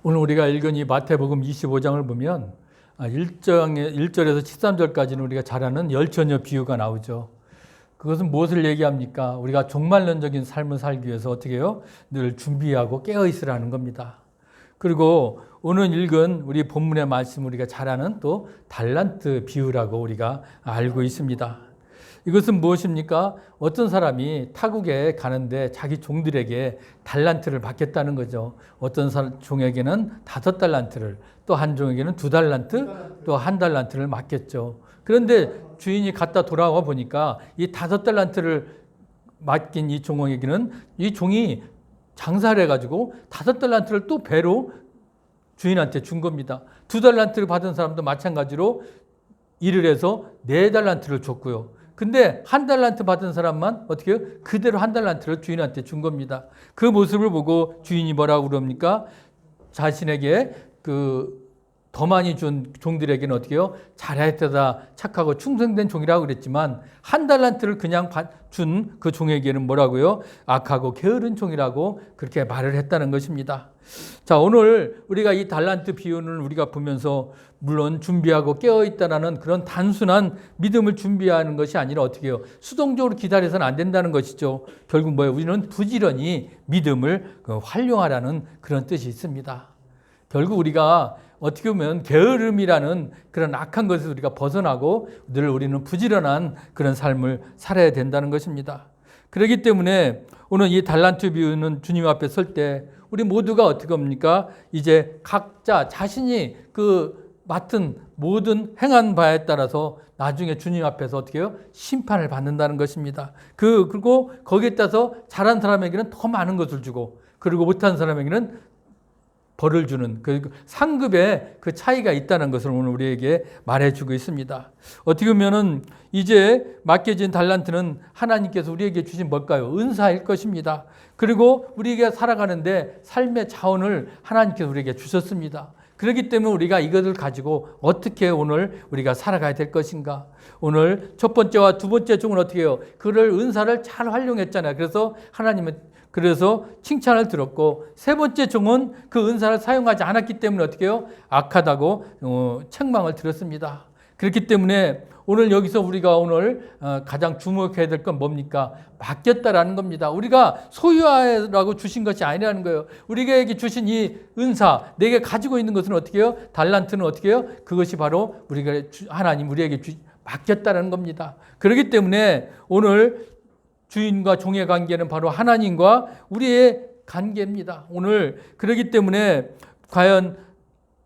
오늘 우리가 읽은 이 마태복음 25장을 보면 1절에서 13절까지는 우리가 잘 아는 열처녀 비유가 나오죠. 그것은 무엇을 얘기합니까? 우리가 종말론적인 삶을 살기 위해서 어떻게 해요? 늘 준비하고 깨어 있으라는 겁니다. 그리고 오늘 읽은 우리 본문의 말씀 우리가 잘 아는 또 달란트 비유라고 우리가 알고 있습니다. 이것은 무엇입니까? 어떤 사람이 타국에 가는데 자기 종들에게 달란트를 받겠다는 거죠. 어떤 종에게는 5달란트를, 또 한 종에게는 2달란트, 또 1달란트를 맡겼죠. 그런데 주인이 갔다 돌아와 보니까 이 5달란트를 맡긴 이 종에게는 이 종이 장사를 해가지고 5달란트를 또 배로 주인한테 준 겁니다. 2달란트를 받은 사람도 마찬가지로 일을 해서 4달란트를 줬고요. 근데 1달란트 받은 사람만 어떻게 해요? 그대로 1달란트를 주인한테 준 겁니다. 그 모습을 보고 주인이 뭐라고 그럽니까? 자신에게 더 많이 준 종들에게는 어떻게 해요? 잘했다, 착하고 충성된 종이라고 그랬지만 1달란트를 그냥 준 그 종에게는 뭐라고요? 악하고 게으른 종이라고 그렇게 말을 했다는 것입니다. 자, 오늘 우리가 이 달란트 비유를 우리가 보면서 물론 준비하고 깨어있다라는 그런 단순한 믿음을 준비하는 것이 아니라 어떻게 해요? 수동적으로 기다려서는 안 된다는 것이죠. 결국 뭐예요? 우리는 부지런히 믿음을 활용하라는 그런 뜻이 있습니다. 결국 우리가 어떻게 보면 게으름이라는 그런 악한 것에서 우리가 벗어나고 늘 우리는 부지런한 그런 삶을 살아야 된다는 것입니다. 그렇기 때문에 오늘 이 달란트 비유는 주님 앞에 설 때 우리 모두가 어떻게 합니까? 이제 각자 자신이 맡은 모든 행한 바에 따라서 나중에 주님 앞에서 어떻게 해요? 심판을 받는다는 것입니다. 그리고 거기에 따라서 잘한 사람에게는 더 많은 것을 주고, 그리고 못한 사람에게는 벌을 주는 그 상급의 그 차이가 있다는 것을 오늘 우리에게 말해주고 있습니다. 어떻게 보면은 이제 맡겨진 달란트는 하나님께서 우리에게 주신 뭘까요? 은사일 것입니다. 그리고 우리가 살아가는데 삶의 자원을 하나님께서 우리에게 주셨습니다. 그렇기 때문에 우리가 이것을 가지고 어떻게 오늘 우리가 살아가야 될 것인가? 오늘 첫 번째와 두 번째 종은 어떻게 해요? 그를 은사를 잘 활용했잖아요. 그래서 칭찬을 들었고, 세 번째 종은 그 은사를 사용하지 않았기 때문에 어떻게 해요? 악하다고 책망을 들었습니다. 그렇기 때문에 오늘 여기서 우리가 오늘 가장 주목해야 될 건 뭡니까? 맡겼다라는 겁니다. 우리가 소유하라고 주신 것이 아니라는 거예요. 우리에게 주신 이 은사, 내게 가지고 있는 것은 어떻게 해요? 달란트는 어떻게 해요? 그것이 바로 하나님 우리에게 맡겼다라는 겁니다. 그렇기 때문에 오늘 주인과 종의 관계는 바로 하나님과 우리의 관계입니다. 오늘 그렇기 때문에 과연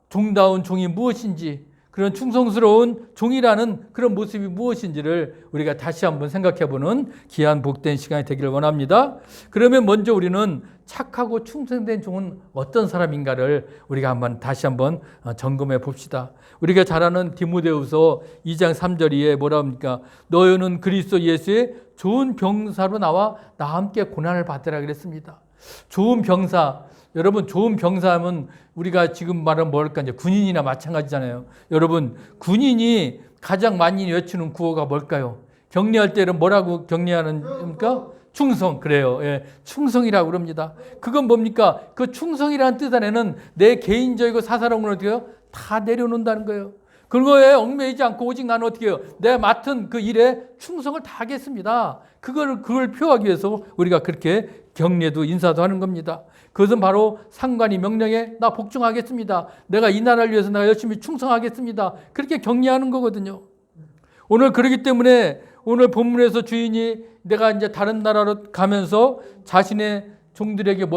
종다운 종이 무엇인지, 그런 충성스러운 종이라는 그런 모습이 무엇인지를 우리가 다시 한번 생각해보는 귀한 복된 시간이 되기를 원합니다. 그러면 먼저 우리는 착하고 충성된 종은 어떤 사람인가를 우리가 다시 한번 점검해 봅시다. 우리가 잘 아는 디모데후서 2장 3절 뭐라 합니까? 너희는 그리스도 예수의 좋은 병사로 나와 나와 함께 고난을 받으라 그랬습니다. 좋은 병사, 여러분 좋은 병사하면 우리가 지금 말하면 뭘까? 이제 군인이나 마찬가지잖아요. 여러분 군인이 가장 많이 외치는 구호가 뭘까요? 격려할 때는 뭐라고 격려하는입니까? 충성. 그래요. 예, 충성이라고 그럽니다. 그건 뭡니까? 그 충성이라는 뜻 안에는 내 개인적이고 사사로운 걸 어떻게 해요? 다 내려놓는다는 거예요. 그거에 얽매이지 않고 오직 나는 어떻게 해요? 내가 맡은 그 일에 충성을 다 하겠습니다. 그걸 표하기 위해서 우리가 그렇게 격려도 인사도 하는 겁니다. 그것은 바로 상관이 명령에 나 복종하겠습니다. 내가 이 나라를 위해서 내가 열심히 충성하겠습니다. 그렇게 격려하는 거거든요. 오늘 그렇기 때문에 오늘 본문에서 주인이 내가 이제 다른 나라로 가면서 자신의 종들에게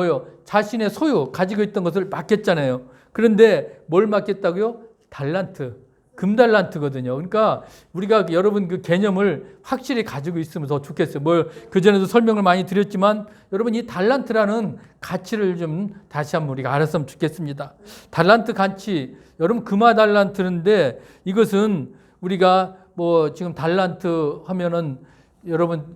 자신의 소유 가지고 있던 것을 맡겼잖아요. 그런데 뭘 맡겼다고요? 달란트. 금달란트거든요. 그러니까 우리가 여러분 그 개념을 확실히 가지고 있으면 더 좋겠어요. 그전에도 설명을 많이 드렸지만 여러분 이 달란트라는 가치를 좀 다시 한번 우리가 알았으면 좋겠습니다. 달란트 가치, 여러분 금화 달란트인데 이것은 우리가 지금 달란트 하면은 여러분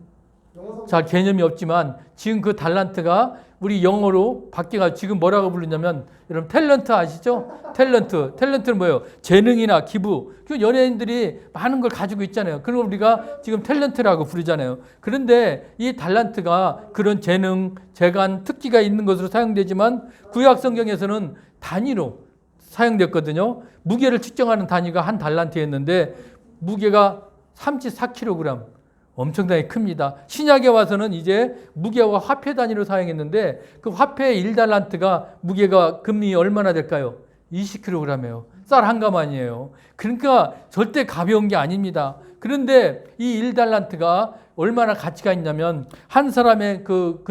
잘 개념이 없지만 지금 그 달란트가 우리 영어로 바뀌어가 지금 뭐라고 부르냐면 여러분 탤런트 아시죠? 탤런트는 뭐예요? 재능이나 기부. 그 연예인들이 많은 걸 가지고 있잖아요. 그런 걸 우리가 지금 탤런트라고 부르잖아요. 그런데 이 달란트가 그런 재능, 재간, 특기가 있는 것으로 사용되지만 구약 성경에서는 단위로 사용됐거든요. 무게를 측정하는 단위가 한 달란트였는데 무게가 34kg. 엄청나게 큽니다. 신약에 와서는 이제 무게와 화폐 단위로 사용했는데 그 화폐 1달란트가 무게가 금이 얼마나 될까요? 20kg이에요. 쌀 한 가마니에요. 그러니까 절대 가벼운 게 아닙니다. 그런데 이 1달란트가 얼마나 가치가 있냐면 한 사람의 그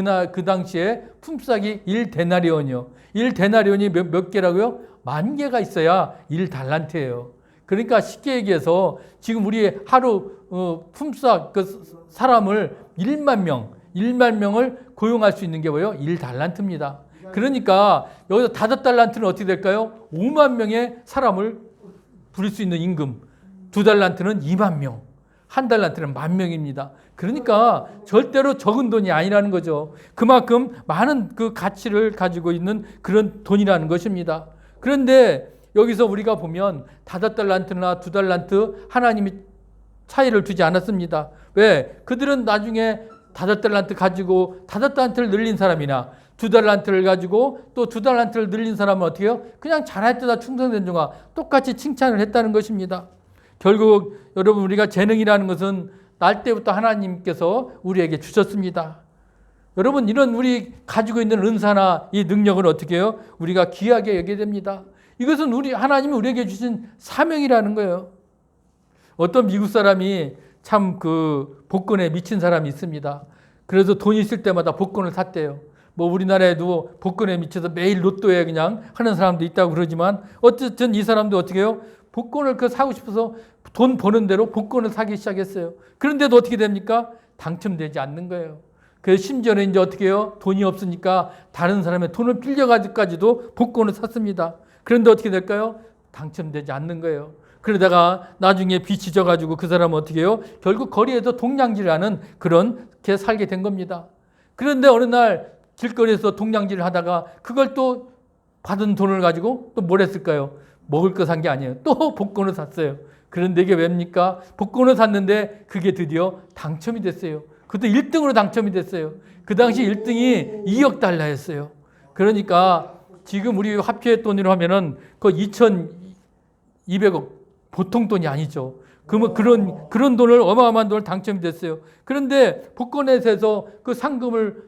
당시에 품삯이 1데나리온이요. 1데나리온이 몇 개라고요? 10,000개가 있어야 1달란트예요. 그러니까 쉽게 얘기해서 지금 우리 하루 품삯 그 사람을 1만 명을 고용할 수 있는 게 뭐예요? 1달란트입니다. 그러니까 여기서 5달란트는 어떻게 될까요? 5만 명의 사람을 부릴 수 있는 임금. 2달란트는 2만 명. 1달란트는 10,000명입니다. 그러니까 절대로 적은 돈이 아니라는 거죠. 그만큼 많은 그 가치를 가지고 있는 그런 돈이라는 것입니다. 그런데 여기서 우리가 보면 5달란트나 2달란트 하나님이 차이를 두지 않았습니다. 왜? 그들은 나중에 5달란트 가지고 5달란트를 늘린 사람이나 2달란트를 가지고 또 2달란트를 늘린 사람은 어떻게 해요? 그냥 잘했다 충성된 자가 똑같이 칭찬을 했다는 것입니다. 결국 여러분 우리가 재능이라는 것은 날 때부터 하나님께서 우리에게 주셨습니다. 여러분 이런 우리 가지고 있는 은사나 이 능력을 어떻게 해요? 우리가 귀하게 여겨야 됩니다. 이것은 하나님이 우리에게 주신 사명이라는 거예요. 어떤 미국 사람이 참 그 복권에 미친 사람이 있습니다. 그래서 돈 있을 때마다 복권을 샀대요. 뭐 우리나라에도 복권에 미쳐서 매일 로또에 그냥 하는 사람도 있다고 그러지만 어쨌든 이 사람도 어떻게 해요? 복권을 사고 싶어서 돈 버는 대로 복권을 사기 시작했어요. 그런데도 어떻게 됩니까? 당첨되지 않는 거예요. 그래서 심지어는 이제 어떻게 해요? 돈이 없으니까 다른 사람의 돈을 빌려가지고까지도 복권을 샀습니다. 그런데 어떻게 될까요? 당첨되지 않는 거예요. 그러다가 나중에 빚이 져가지고 그 사람은 어떻게 해요? 결국 거리에서 동냥질하는 그런 게 살게 된 겁니다. 그런데 어느 날 길거리에서 동냥질을 하다가 그걸 또 받은 돈을 가지고 또 뭘 했을까요? 먹을 거 산 게 아니에요. 또 복권을 샀어요. 그런데 이게 왜입니까? 복권을 샀는데 그게 드디어 당첨이 됐어요. 그것도 1등으로 당첨이 됐어요. 그 당시 1등이 2억 달러였어요. 그러니까 지금 우리 화폐 돈으로 하면은 그 2,200억 보통 돈이 아니죠. 그러면 그런 돈을 어마어마한 돈을 당첨이 됐어요. 그런데 복권에서 그 상금을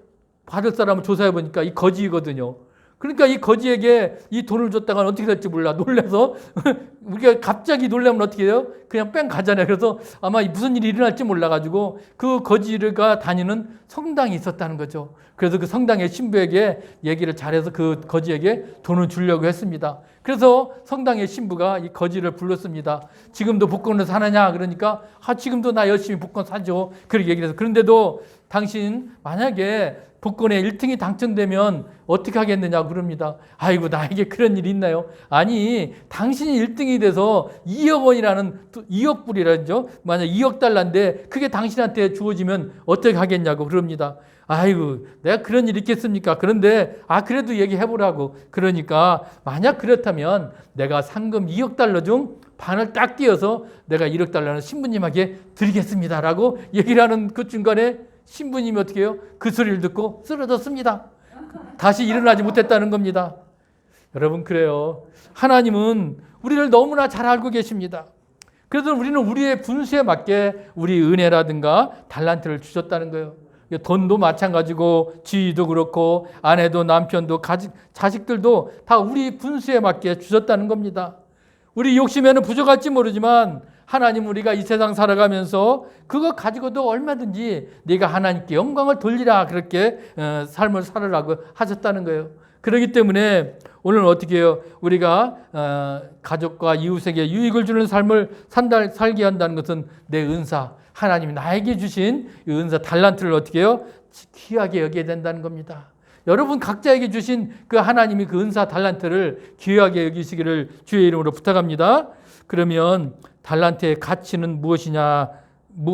받을 사람을 조사해 보니까 이 거지거든요. 그러니까 이 거지에게 이 돈을 줬다가 어떻게 될지 몰라. 놀라서 우리가 갑자기 놀라면 어떻게 해요? 그냥 뺑 가잖아요. 그래서 아마 무슨 일이 일어날지 몰라가지고 그 거지가 다니는 성당이 있었다는 거죠. 그래서 그 성당의 신부에게 얘기를 잘해서 그 거지에게 돈을 주려고 했습니다. 그래서 성당의 신부가 이 거지를 불렀습니다. 지금도 복권을 사느냐? 그러니까 지금도 나 열심히 복권 사죠. 그렇게 얘기를 해서 그런데도 당신 만약에 복권에 1등이 당첨되면 어떻게 하겠느냐고 그럽니다. 아이고 나에게 그런 일이 있나요? 아니 당신이 1등이 돼서 2억 원이라는 2억 불이라죠. 만약 2억 달러인데 그게 당신한테 주어지면 어떻게 하겠냐고 그럽니다. 아이고 내가 그런 일이 있겠습니까? 그런데 그래도 얘기해보라고. 그러니까 만약 그렇다면 내가 상금 2억 달러 중 반을 딱 띄어서 내가 1억 달러는 신부님에게 드리겠습니다라고 얘기를 하는 그 중간에 신부님이 어떻게 해요? 그 소리를 듣고 쓰러졌습니다. 다시 일어나지 못했다는 겁니다. 여러분 그래요. 하나님은 우리를 너무나 잘 알고 계십니다. 그래서 우리는 우리의 분수에 맞게 우리 은혜라든가 달란트를 주셨다는 거예요. 돈도 마찬가지고 지위도 그렇고 아내도 남편도 자식들도 다 우리 분수에 맞게 주셨다는 겁니다. 우리 욕심에는 부족할지 모르지만 하나님 우리가 이 세상 살아가면서 그거 가지고도 얼마든지 네가 하나님께 영광을 돌리라 그렇게 삶을 살으라고 하셨다는 거예요. 그렇기 때문에 오늘 어떻게 해요? 우리가 가족과 이웃에게 유익을 주는 삶을 살게 한다는 것은 내 은사, 하나님이 나에게 주신 이 은사 달란트를 어떻게 해요? 귀하게 여겨야 된다는 겁니다. 여러분 각자에게 주신 그 하나님이 그 은사 달란트를 귀하게 여기시기를 주의 이름으로 부탁합니다. 그러면 달란트의 가치는 무엇이냐?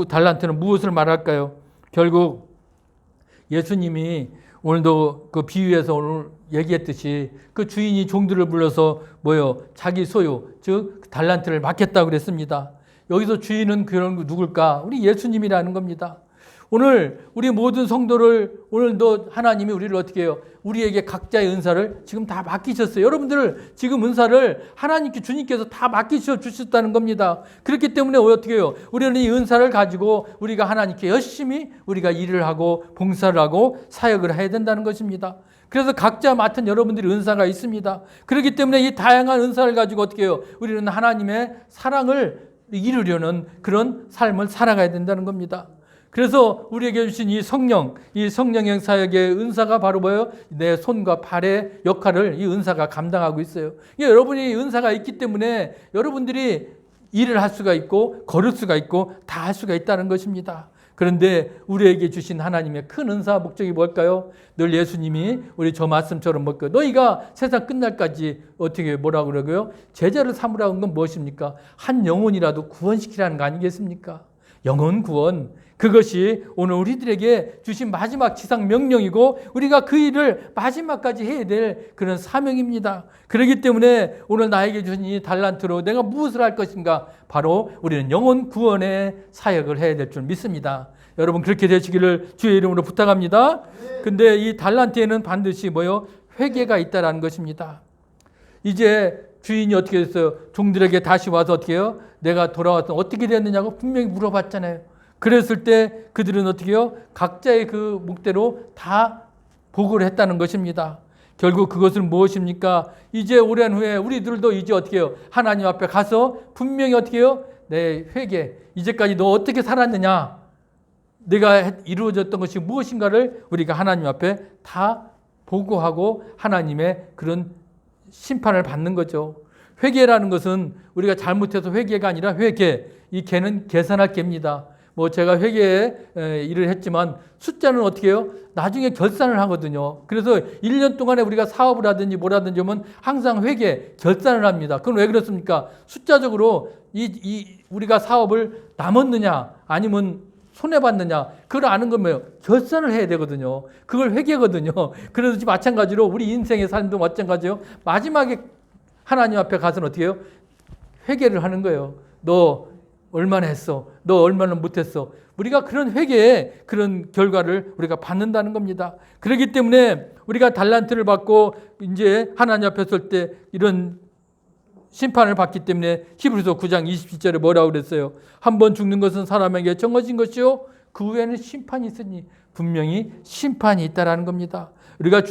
달란트는 무엇을 말할까요? 결국 예수님이 오늘도 그 비유에서 오늘 얘기했듯이 그 주인이 종들을 불러서 자기 소유, 즉 달란트를 맡겼다고 그랬습니다. 여기서 주인은 그런 누굴까? 우리 예수님이라는 겁니다. 오늘 우리 모든 성도를 오늘도 하나님이 우리를 어떻게 해요? 우리에게 각자의 은사를 지금 다 맡기셨어요. 여러분들 지금 은사를 하나님께 주님께서 다 맡기셨다는 겁니다. 그렇기 때문에 어떻게 해요? 우리는 이 은사를 가지고 우리가 하나님께 열심히 우리가 일을 하고 봉사를 하고 사역을 해야 된다는 것입니다. 그래서 각자 맡은 여러분들이 은사가 있습니다. 그렇기 때문에 이 다양한 은사를 가지고 어떻게 해요? 우리는 하나님의 사랑을 이루려는 그런 삶을 살아가야 된다는 겁니다. 그래서 우리에게 주신 이 성령의 사역의 은사가 바로 내 손과 발의 역할을 이 은사가 감당하고 있어요. 여러분이 은사가 있기 때문에 여러분들이 일을 할 수가 있고 걸을 수가 있고 다 할 수가 있다는 것입니다. 그런데 우리에게 주신 하나님의 큰 은사 목적이 뭘까요? 늘 예수님이 우리 저 말씀처럼 너희가 세상 끝날까지 어떻게 뭐라고 그러고요? 제자를 삼으라고 한 건 무엇입니까? 한 영혼이라도 구원시키라는 거 아니겠습니까? 영혼 구원. 그것이 오늘 우리들에게 주신 마지막 지상 명령이고 우리가 그 일을 마지막까지 해야 될 그런 사명입니다. 그렇기 때문에 오늘 나에게 주신 이 달란트로 내가 무엇을 할 것인가? 바로 우리는 영혼 구원의 사역을 해야 될 줄 믿습니다. 여러분 그렇게 되시기를 주의 이름으로 부탁합니다. 근데 이 달란트에는 반드시 회개가 있다라는 것입니다. 이제 주인이 어떻게 됐어요? 종들에게 다시 와서 어떻게 해요? 내가 돌아와서 어떻게 됐느냐고 분명히 물어봤잖아요. 그랬을 때 그들은 어떻게 해요? 각자의 그 목대로 다 보고를 했다는 것입니다. 결국 그것은 무엇입니까? 이제 오랜 후에 우리들도 이제 어떻게 해요? 하나님 앞에 가서 분명히 어떻게 해요? 내 회개, 이제까지 너 어떻게 살았느냐? 내가 이루어졌던 것이 무엇인가를 우리가 하나님 앞에 다 보고하고 하나님의 그런 심판을 받는 거죠. 회개라는 것은 우리가 잘못해서 회개가 아니라 이 개는 계산할 개입니다. 제가 회계에 일을 했지만 숫자는 어떻게 해요? 나중에 결산을 하거든요. 그래서 1년 동안에 우리가 사업을 하든지 뭐라든지 하면 항상 회계, 결산을 합니다. 그건 왜 그렇습니까? 숫자적으로 우리가 사업을 남았느냐 아니면 손해봤느냐 그걸 아는 건 뭐예요? 결산을 해야 되거든요. 그걸 회계거든요. 그래서 마찬가지로 우리 인생의 삶도 마찬가지예요. 마지막에 하나님 앞에 가서는 어떻게 해요? 회계를 하는 거예요. 너 얼마나 했어? 너 얼마나 못했어? 우리가 그런 회개의 그런 결과를 우리가 받는다는 겁니다. 그렇기 때문에 우리가 달란트를 받고 이제 하나님 앞에 설 때 이런 심판을 받기 때문에 히브리서 9장 27절에 뭐라고 그랬어요? 한 번 죽는 것은 사람에게 정해진 것이요 그 후에는 심판이 있으니 분명히 심판이 있다라는 겁니다. 우리가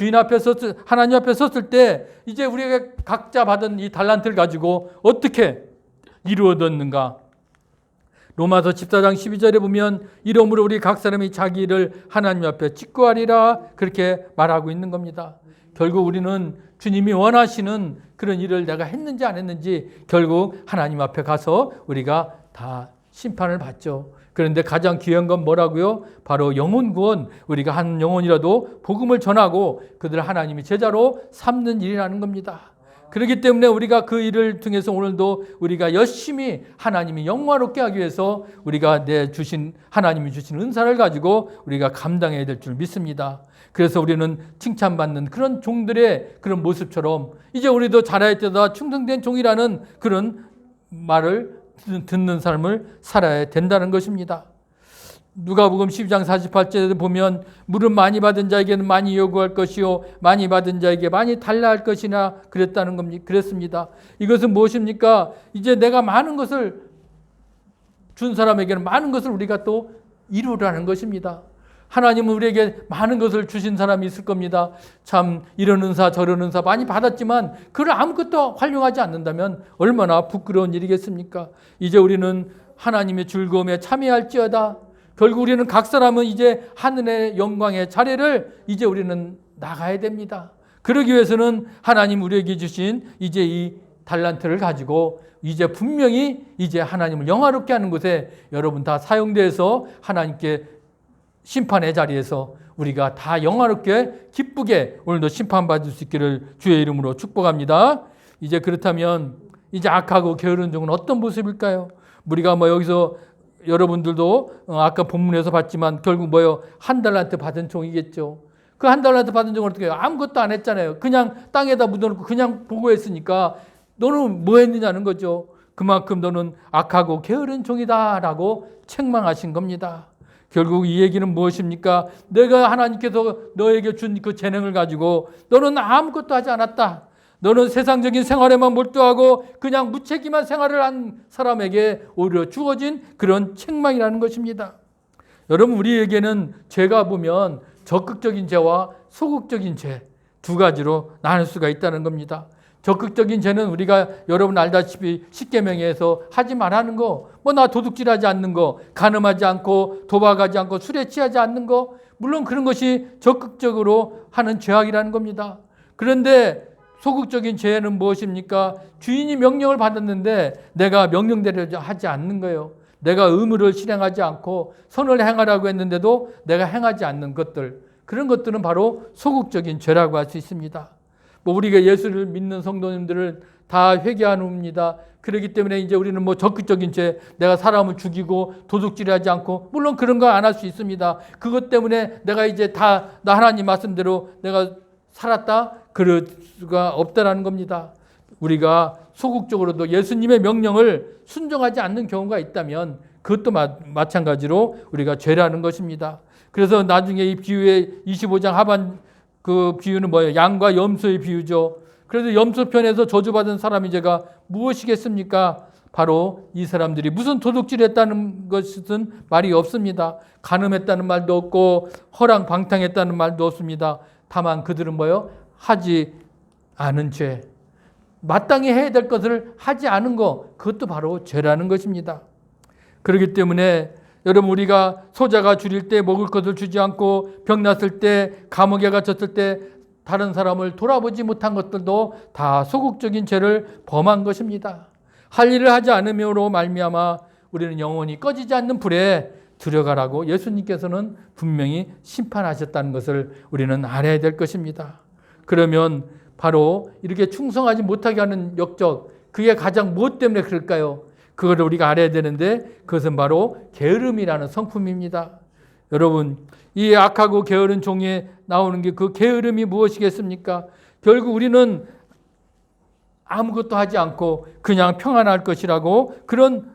하나님 앞에 섰을 때 이제 우리가 각자 받은 이 달란트를 가지고 어떻게 이루어졌는가? 로마서 14장 12절에 보면 이러므로 우리 각 사람이 자기 일을 하나님 앞에 직구하리라 그렇게 말하고 있는 겁니다. 결국 우리는 주님이 원하시는 그런 일을 내가 했는지 안 했는지 결국 하나님 앞에 가서 우리가 다 심판을 받죠. 그런데 가장 귀한 건 뭐라고요? 바로 영혼 구원. 우리가 한 영혼이라도 복음을 전하고 그들을 하나님이 제자로 삼는 일이라는 겁니다. 그렇기 때문에 우리가 그 일을 통해서 오늘도 우리가 열심히 하나님이 영화롭게 하기 위해서 우리가 하나님이 주신 은사를 가지고 우리가 감당해야 될 줄 믿습니다. 그래서 우리는 칭찬받는 그런 종들의 그런 모습처럼 이제 우리도 자라야 때다 충성된 종이라는 그런 말을 듣는 삶을 살아야 된다는 것입니다. 누가복음 12장 48절에 보면 물은 많이 받은 자에게는 많이 요구할 것이요 많이 받은 자에게 많이 달라 할 것이나 그랬습니다. 이것은 무엇입니까? 이제 내가 많은 것을 준 사람에게는 많은 것을 우리가 또 이루라는 것입니다. 하나님은 우리에게 많은 것을 주신 사람이 있을 겁니다. 참 이런 은사 저런 은사 많이 받았지만 그걸 아무것도 활용하지 않는다면 얼마나 부끄러운 일이겠습니까? 이제 우리는 하나님의 즐거움에 참여할지어다. 결국 우리는 각 사람은 이제 하늘의 영광의 자리를 이제 우리는 나가야 됩니다. 그러기 위해서는 하나님 우리에게 주신 이제 이 달란트를 가지고 이제 분명히 이제 하나님을 영화롭게 하는 곳에 여러분 다 사용돼서 하나님께 심판의 자리에서 우리가 다 영화롭게 기쁘게 오늘도 심판받을 수 있기를 주의 이름으로 축복합니다. 이제 그렇다면 이제 악하고 게으른 종은 어떤 모습일까요? 우리가 여기서 여러분들도 아까 본문에서 봤지만 결국 한 달란트 받은 종이겠죠. 그 한 달란트 받은 적은 어떻게 해요? 아무것도 안 했잖아요. 그냥 땅에다 묻어놓고 그냥 보고했으니까 너는 뭐 했느냐는 거죠. 그만큼 너는 악하고 게으른 종이다라고 책망하신 겁니다. 결국 이 얘기는 무엇입니까? 내가 하나님께서 너에게 준 그 재능을 가지고 너는 아무것도 하지 않았다. 너는 세상적인 생활에만 몰두하고 그냥 무책임한 생활을 한 사람에게 오히려 주어진 그런 책망이라는 것입니다. 여러분, 우리에게는 죄가 보면 적극적인 죄와 소극적인 죄 두 가지로 나눌 수가 있다는 겁니다. 적극적인 죄는 우리가 여러분 알다시피 십계명에서 하지 말라는 거, 뭐 나 도둑질하지 않는 거, 간음하지 않고 도박하지 않고 술에 취하지 않는 거, 물론 그런 것이 적극적으로 하는 죄악이라는 겁니다. 그런데 소극적인 죄는 무엇입니까? 주인이 명령을 받았는데 내가 명령대로 하지 않는 거예요. 내가 의무를 실행하지 않고 선을 행하라고 했는데도 내가 행하지 않는 것들, 그런 것들은 바로 소극적인 죄라고 할 수 있습니다. 뭐 우리가 예수를 믿는 성도님들을 다 회개하는 겁니다. 그렇기 때문에 이제 우리는 뭐 적극적인 죄, 내가 사람을 죽이고 도둑질하지 않고, 물론 그런 거 안 할 수 있습니다. 그것 때문에 내가 이제 다 나 하나님 말씀대로 내가 살았다? 그럴 수가 없다라는 겁니다. 우리가 소극적으로도 예수님의 명령을 순종하지 않는 경우가 있다면 그것도 마찬가지로 우리가 죄라는 것입니다. 그래서 나중에 이 비유의 25장 하반 그 비유는 뭐예요? 양과 염소의 비유죠. 그래서 염소편에서 저주받은 사람의 죄가 무엇이겠습니까? 바로 이 사람들이 무슨 도둑질했다는 것은 말이 없습니다. 간음했다는 말도 없고 허랑방탕했다는 말도 없습니다. 다만 그들은 뭐예요? 하지 않은 죄, 마땅히 해야 될 것을 하지 않은 것, 그것도 바로 죄라는 것입니다. 그렇기 때문에 여러분, 우리가 소자가 줄일 때 먹을 것을 주지 않고 병났을 때, 감옥에 갇혔을 때 다른 사람을 돌아보지 못한 것들도 다 소극적인 죄를 범한 것입니다. 할 일을 하지 않음으로 말미암아 우리는 영원히 꺼지지 않는 불에 들어가라고 예수님께서는 분명히 심판하셨다는 것을 우리는 알아야 될 것입니다. 그러면 바로 이렇게 충성하지 못하게 하는 역적, 그게 가장 무엇 때문에 그럴까요? 그걸 우리가 알아야 되는데 그것은 바로 게으름이라는 성품입니다. 여러분, 이 악하고 게으른 종에 나오는 게 그 게으름이 무엇이겠습니까? 결국 우리는 아무것도 하지 않고 그냥 평안할 것이라고 그런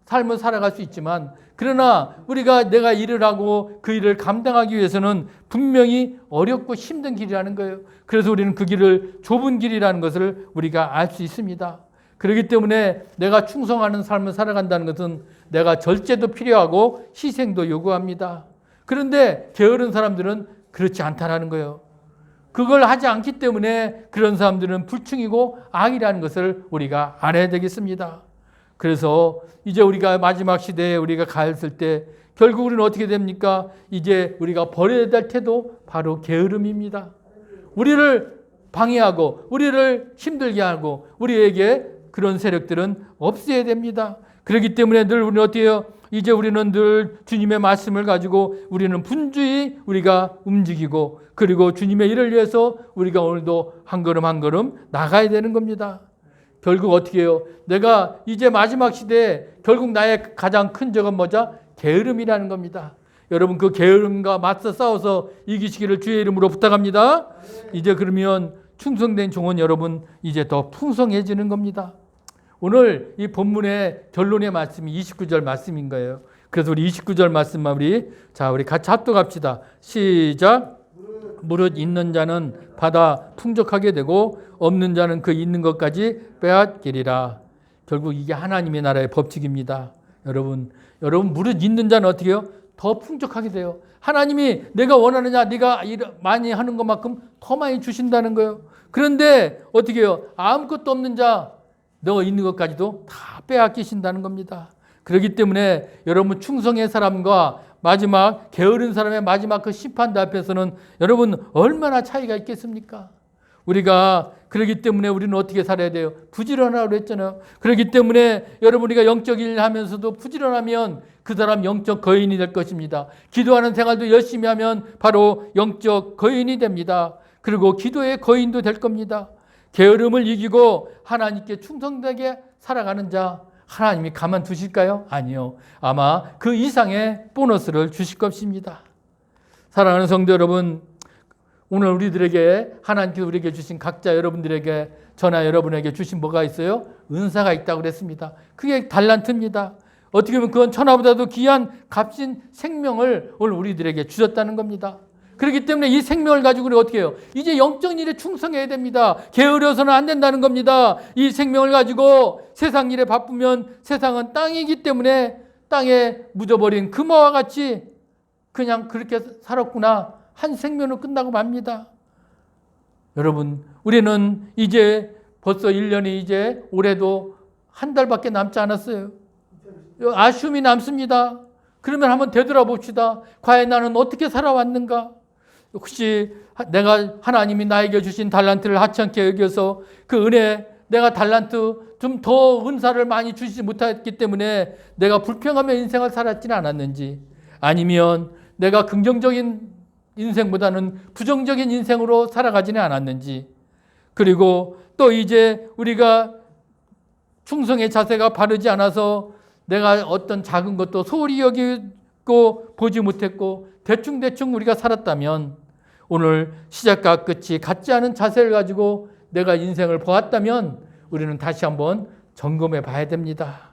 삶을 살아갈 수 있지만, 그러나 우리가 내가 일을 하고 그 일을 감당하기 위해서는 분명히 어렵고 힘든 길이라는 거예요. 그래서 우리는 그 길을 좁은 길이라는 것을 우리가 알 수 있습니다. 그렇기 때문에 내가 충성하는 삶을 살아간다는 것은 내가 절제도 필요하고 희생도 요구합니다. 그런데 게으른 사람들은 그렇지 않다는 거예요. 그걸 하지 않기 때문에 그런 사람들은 불충이고 악이라는 것을 우리가 알아야 되겠습니다. 그래서 이제 우리가 마지막 시대에 우리가 갔을 때 결국 우리는 어떻게 됩니까? 이제 우리가 버려야 될 태도 바로 게으름입니다. 우리를 방해하고 우리를 힘들게 하고 우리에게 그런 세력들은 없애야 됩니다. 그렇기 때문에 늘 우리는 어떻게 해요? 이제 우리는 늘 주님의 말씀을 가지고 우리는 분주히 우리가 움직이고, 그리고 주님의 일을 위해서 우리가 오늘도 한 걸음 한 걸음 나가야 되는 겁니다. 결국 어떻게 해요? 내가 이제 마지막 시대에 결국 나의 가장 큰 적은 뭐죠? 게으름이라는 겁니다. 여러분, 그 게으름과 맞서 싸워서 이기시기를 주의 이름으로 부탁합니다. 이제 그러면 충성된 종은 여러분 이제 더 풍성해지는 겁니다. 오늘 이 본문의 결론의 말씀이 29절 말씀인 거예요. 그래서 우리 29절 말씀만 우리 같이 합독합시다. 시작. 무릇 있는 자는 받아 풍족하게 되고 없는 자는 그 있는 것까지 빼앗기리라. 결국 이게 하나님의 나라의 법칙입니다. 여러분 무릇 있는 자는 어떻게 해요? 더 풍족하게 돼요. 하나님이 내가 원하느냐, 네가 많이 하는 것만큼 더 많이 주신다는 거예요. 그런데 어떻게 해요? 아무것도 없는 자, 너 있는 것까지도 다 빼앗기신다는 겁니다. 그렇기 때문에 여러분 충성의 사람과 마지막 게으른 사람의 마지막 그 심판대 앞에서는 여러분 얼마나 차이가 있겠습니까? 우리가 그렇기 때문에 우리는 어떻게 살아야 돼요? 부지런하라고 했잖아요. 그렇기 때문에 여러분 우리가 영적 일 하면서도 부지런하면 그 사람 영적 거인이 될 것입니다. 기도하는 생활도 열심히 하면 바로 영적 거인이 됩니다. 그리고 기도의 거인도 될 겁니다. 게으름을 이기고 하나님께 충성되게 살아가는 자, 하나님이 가만두실까요? 아니요. 아마 그 이상의 보너스를 주실 것입니다. 사랑하는 성도 여러분, 오늘 우리들에게 하나님께서 우리에게 주신 각자 여러분들에게 저나 여러분에게 주신 뭐가 있어요? 은사가 있다고 그랬습니다. 그게 달란트입니다. 어떻게 보면 그건 천하보다도 귀한 값진 생명을 오늘 우리들에게 주셨다는 겁니다. 그렇기 때문에 이 생명을 가지고 우리가 어떻게 해요? 이제 영적 일에 충성해야 됩니다. 게으려서는 안 된다는 겁니다. 이 생명을 가지고 세상 일에 바쁘면 세상은 땅이기 때문에 땅에 묻어버린 금화와 같이 그냥 그렇게 살았구나. 한 생명은 끝나고 맙니다. 여러분, 우리는 이제 벌써 1년이 이제 올해도 한 달밖에 남지 않았어요. 아쉬움이 남습니다. 그러면 한번 되돌아봅시다. 과연 나는 어떻게 살아왔는가? 혹시 내가 하나님이 나에게 주신 달란트를 하찮게 여겨서 그 은혜, 내가 달란트 좀 더 은사를 많이 주시지 못했기 때문에 내가 불평하며 인생을 살았지는 않았는지, 아니면 내가 긍정적인 인생보다는 부정적인 인생으로 살아가지는 않았는지, 그리고 또 이제 우리가 충성의 자세가 바르지 않아서 내가 어떤 작은 것도 소홀히 여기고 보지 못했고 대충 우리가 살았다면, 오늘 시작과 끝이 같지 않은 자세를 가지고 내가 인생을 보았다면 우리는 다시 한번 점검해 봐야 됩니다.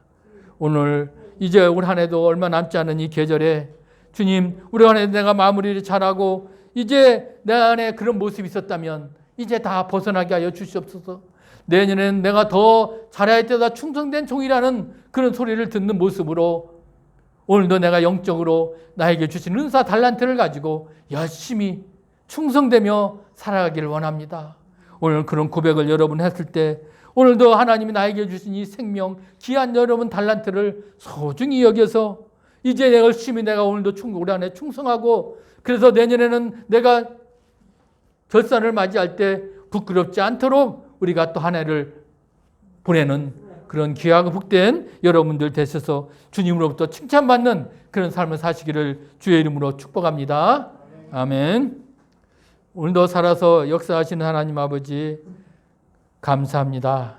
오늘 이제 올 한 해도 얼마 남지 않은 이 계절에 주님, 우리 안에 내가 마무리를 잘하고 이제 내 안에 그런 모습이 있었다면 이제 다 벗어나게 하여 주시옵소서. 내년에는 내가 더 잘할 때다 충성된 종이라는 그런 소리를 듣는 모습으로 오늘도 내가 영적으로 나에게 주신 은사 달란트를 가지고 열심히 충성되며 살아가기를 원합니다. 오늘 그런 고백을 여러분 했을 때 오늘도 하나님이 나에게 주신 이 생명, 귀한 여러분 달란트를 소중히 여겨서 이제 열심히 내가 오늘도 올 한해 충성하고, 그래서 내년에는 내가 결산을 맞이할 때 부끄럽지 않도록 우리가 또 한 해를 보내는 그런 귀하고 복된 여러분들 되셔서 주님으로부터 칭찬받는 그런 삶을 사시기를 주의 이름으로 축복합니다. 아멘. 오늘도 살아서 역사하시는 하나님 아버지 감사합니다.